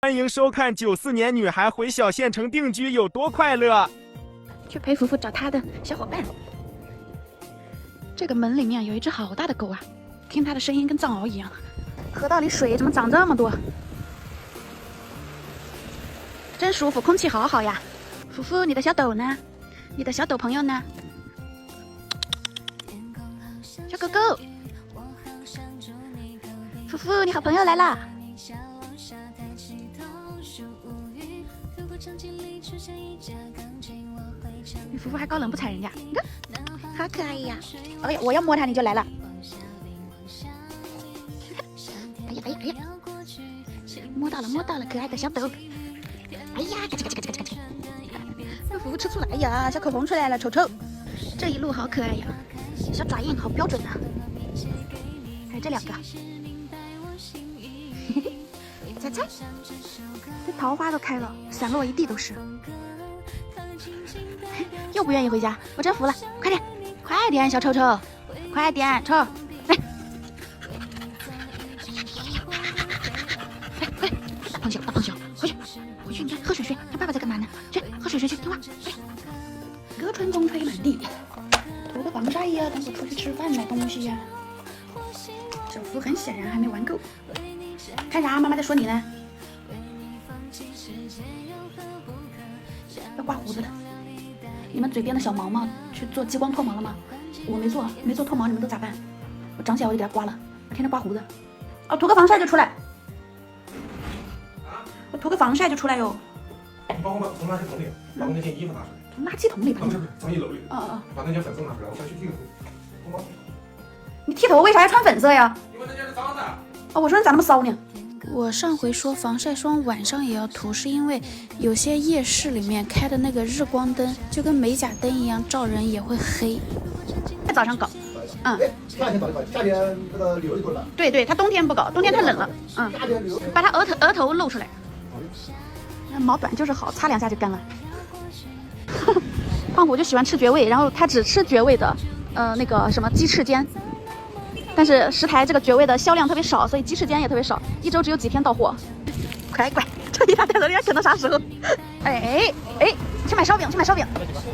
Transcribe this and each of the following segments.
欢迎收看94年女孩回小县城定居有多快乐。去陪福福找他的小伙伴。这个门里面有一只好大的狗啊，听它的声音跟藏獒一样。河道里水怎么长这么多？真舒服，空气好好呀。福福，你的小狗呢？你的小狗朋友呢？小狗狗，福福，你好朋友来啦！你福福还高冷不踩人家，你看，好可爱呀！哎呀，我要摸它你就来了。哎呀哎呀哎呀！摸到了，可爱的小狗。哎呀，嘎吱嘎吱嘎吱嘎吱嘎吱！这福福吃醋了，哎呀，小口红出来了，瞅瞅，这一路好可爱呀，小爪印好标准啊。还有这两个，嘿嘿，猜猜，这桃花都开了，散落一地都是。又不愿意回家，我真服了！快点，小臭臭，快点，臭，来，快，大胖小，回去，你看喝水，看爸爸在干嘛呢？去喝水去，听话，快！歌春风吹满地，涂个防晒呀，等会出去吃饭买东西呀。小福很显然还没玩够，看啥？妈妈在说你呢。要刮胡子了。你们嘴边的小毛毛去做激光脱毛了吗？我没做脱毛，你们都咋办？我长起来我就给它刮了，我天天刮胡子。哦，涂个防晒就出来。我涂个防晒就出来哟。你帮我从垃圾桶里把我那件衣服拿出来。从垃圾桶里不是，从1楼里。哦。把那件粉色拿出来，我想去剃个头。你剃头为啥要穿粉色呀？因为那件是脏的。哦，我说你咋那么骚呢？我上回说防晒霜晚上也要涂，是因为有些夜市里面开的那个日光灯就跟美甲灯一样，照人也会黑。早上搞，夏天搞，夏天这个留一会儿了。对，他冬天不搞，冬天太冷了，夏天留，把他额头露出来。那毛短就是好，擦2下就干了。胖虎就喜欢吃绝味，然后他只吃绝味的，那个什么鸡翅尖。但是食台这个绝味的销量特别少，所以鸡翅尖也特别少，1周只有几天到货。乖，这一大袋子要啃到啥时候？哎，去买烧饼，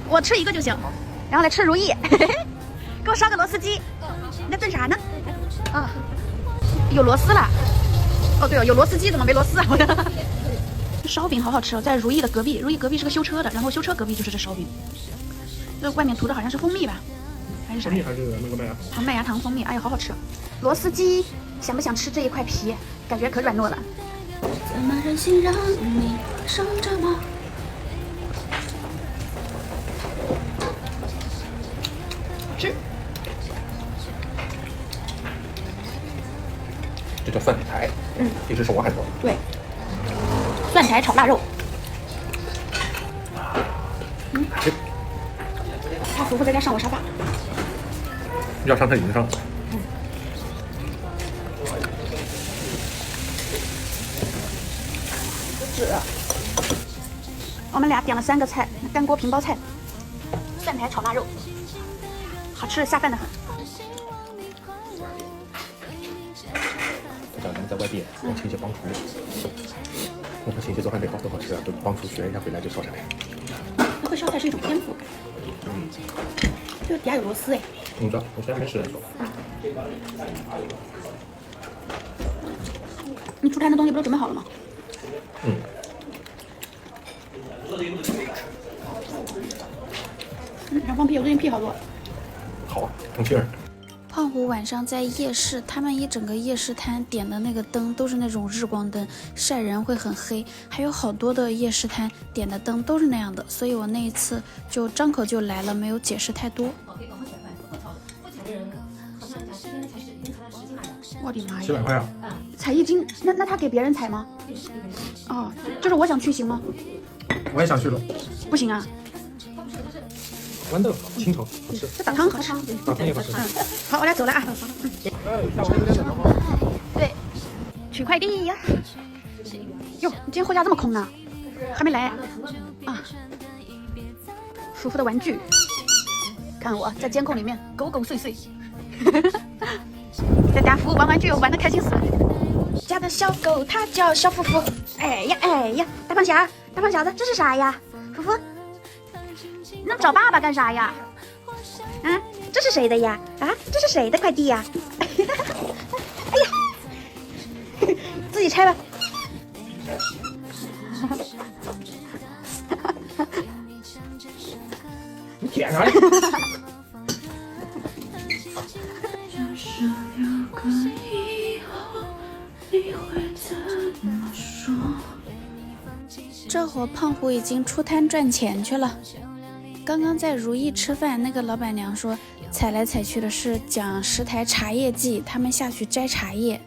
我吃1个就行，然后来吃如意，给我烧个螺丝鸡。你在炖啥呢？啊，有螺丝了。哦对哦，有螺丝鸡，怎么没螺丝啊？烧饼好好吃哦，在如意的隔壁，如意隔壁是个修车的，然后修车隔壁就是这烧饼。这外面涂的好像是蜂蜜吧？还是啥？蜂蜜还是那个麦芽糖？麦芽糖蜂蜜，哎呀，好好吃！螺丝鸡，想不想吃这一块皮？感觉可软糯了。怎么忍心让你受折磨？吃。这叫蒜苔。一直是我喊的。对。蒜苔炒腊肉。他福福在家上我沙发。要上他椅子上。我们俩点了3个菜，干锅平包菜，蒜苔炒腊肉，好吃下饭的很。我想咱们在外地让亲戚帮厨，我们亲戚做饭得好多好吃啊，就帮厨学一下，回来就烧菜。那会烧菜是一种天赋。这个底下有螺丝哎。知道，我现在没试的时候。你出摊的东西不都准备好了吗？想放屁，我最近屁好多。好啊，通气儿。胖虎晚上在夜市，他们一整个夜市摊点的那个灯都是那种日光灯，晒人会很黑。还有好多的夜市摊点的灯都是那样的，所以我那一次就张口就来了，没有解释太多。我的妈呀700块啊！采1斤，那他给别人采吗？哦，就是我想去行吗？我也想去了。不行啊。豌豆清炒好吃，这打汤好吃。打汤也好吃。好，我俩走了啊。对，取快递呀。哟，你今天货架这么空呢？还没来啊？福福的玩具，看我在监控里面狗狗祟祟。在家福玩玩具玩得开心死了。家的小狗它叫小福福，哎。哎呀，大胖小子，这是啥呀？福福，你那么找爸爸干啥呀？啊，这是谁的呀？啊，这是谁的快递呀？哎呀，自己拆吧。你舔啥呀？这会胖虎已经出摊赚钱去了。刚刚在如意吃饭，那个老板娘说踩来踩去的是讲10台茶叶季，他们下去摘茶叶。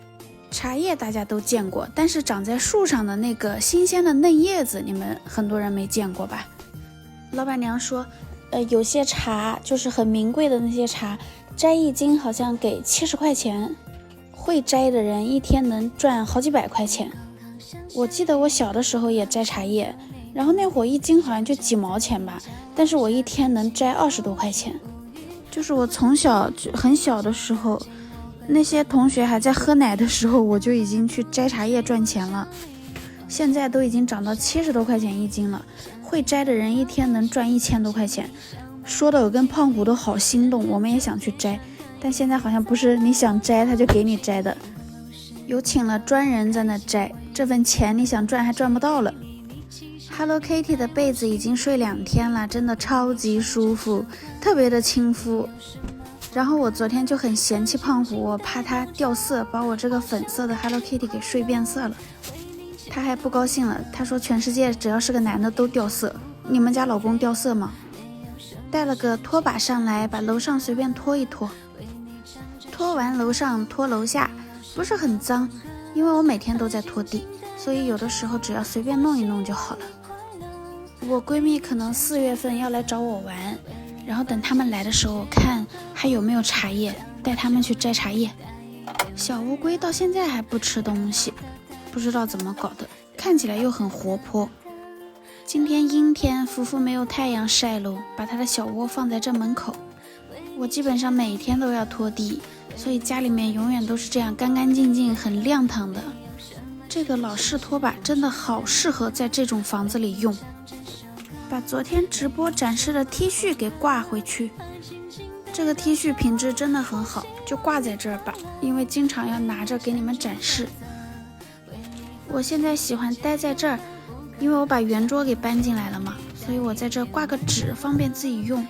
茶叶大家都见过，但是长在树上的那个新鲜的嫩叶子，你们很多人没见过吧？老板娘说，有些茶就是很名贵的那些茶，摘1斤好像给70块钱，会摘的人一天能赚好几百块钱。我记得我小的时候也摘茶叶，然后那会儿1斤好像就几毛钱吧，但是我一天能摘20多块钱。就是我从小很小的时候，那些同学还在喝奶的时候，我就已经去摘茶叶赚钱了。现在都已经涨到70多块钱1斤了，会摘的人一天能赚1000多块钱。说的我跟胖虎都好心动，我们也想去摘，但现在好像不是你想摘他就给你摘的，有请了专人在那摘，这份钱你想赚还赚不到了。Hello Kitty 的被子已经睡2天了，真的超级舒服，特别的亲肤。然后我昨天就很嫌弃胖虎，我怕他掉色，把我这个粉色的 Hello Kitty 给睡变色了。他还不高兴了，他说全世界只要是个男的都掉色，你们家老公掉色吗？带了个拖把上来，把楼上随便拖一拖，拖完楼上拖楼下，不是很脏，因为我每天都在拖地，所以有的时候只要随便弄一弄就好了。我闺蜜可能4月份要来找我玩，然后等他们来的时候看还有没有茶叶，带他们去摘茶叶。小乌龟到现在还不吃东西，不知道怎么搞的，看起来又很活泼。今天阴天，福福没有太阳晒喽，把他的小窝放在这门口。我基本上每天都要拖地，所以家里面永远都是这样干干净净，很亮堂的。这个老式拖把真的好适合在这种房子里用。把昨天直播展示的 T 恤给挂回去，这个 T 恤品质真的很好，就挂在这儿吧，因为经常要拿着给你们展示。我现在喜欢待在这儿，因为我把圆桌给搬进来了嘛，所以我在这挂个纸方便自己用。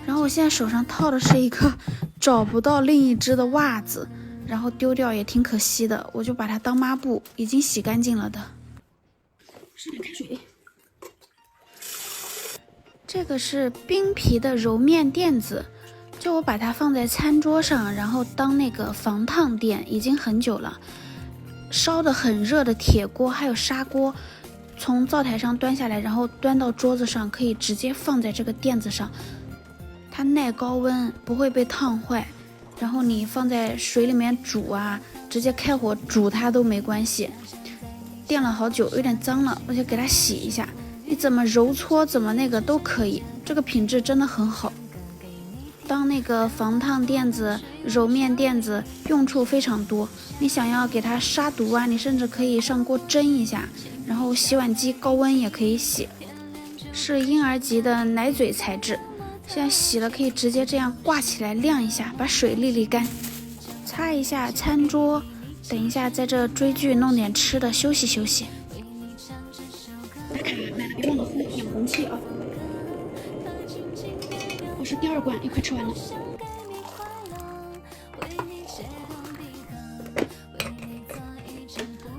然后我现在手上套的是一个找不到另一只的袜子，然后丢掉也挺可惜的，我就把它当抹布，已经洗干净了的。上点开水。这个是冰皮的揉面垫子，就我把它放在餐桌上，然后当那个防烫垫，已经很久了。烧得很热的铁锅还有砂锅，从灶台上端下来，然后端到桌子上，可以直接放在这个垫子上，它耐高温，不会被烫坏。然后你放在水里面煮啊，直接开火煮它都没关系。垫了好久，有点脏了，我就给它洗一下。你怎么揉搓怎么那个都可以，这个品质真的很好。当那个防烫垫子、揉面垫子用处非常多，你想要给它杀毒啊，你甚至可以上锅蒸一下，然后洗碗机高温也可以洗。是婴儿级的奶嘴材质，现在洗了可以直接这样挂起来晾一下，把水沥干，擦一下餐桌，等一下在这追剧弄点吃的休息休息。打卡买了，别忘了喝养红气啊！我是第2罐，也快吃完了。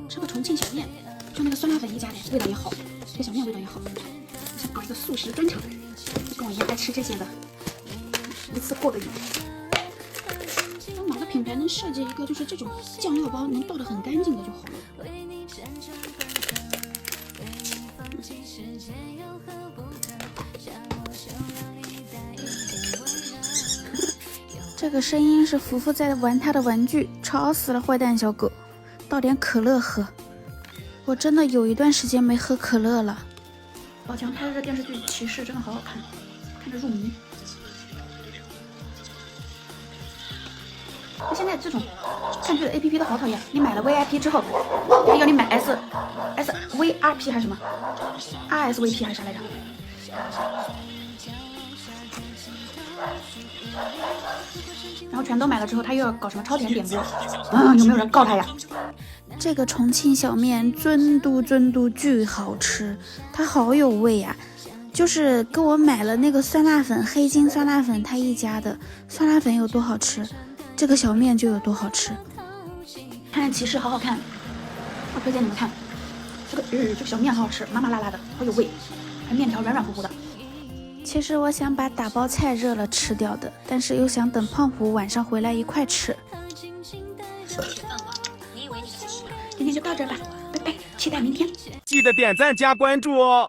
这个重庆小面，就那个酸辣粉一加的，味道也好，这个小面味道也好。我想搞一个素食专场，跟我一样爱吃这些的，一次过个瘾。哪个品牌能设计一个就是这种酱料包能倒得很干净的就好了。这个声音是福福在玩他的玩具，吵死了，坏蛋小狗。倒点可乐喝，我真的有一段时间没喝可乐了。宝强拍的这电视剧《骑士》真的好好看，看着入迷。就现在这种看剧的 APP 都好讨厌，你买了 VIP 之后，还要你买 SVRP 还是什么 RSVP 还是啥来着？然后全都买了之后，他又要搞什么超前点播，有没有人告他呀？这个重庆小面尊嘟巨好吃，它好有味呀、就是跟我买了那个酸辣粉，黑金酸辣粉，他一家的酸辣粉有多好吃，这个小面就有多好吃。看骑士好好看，我推荐你们看，这个小面好好吃，麻麻辣辣的，好有味，还面条软软乎乎的。其实我想把打包菜热了吃掉的，但是又想等胖虎晚上回来一块吃。今天就到这儿吧，拜拜，期待明天。记得点赞加关注哦。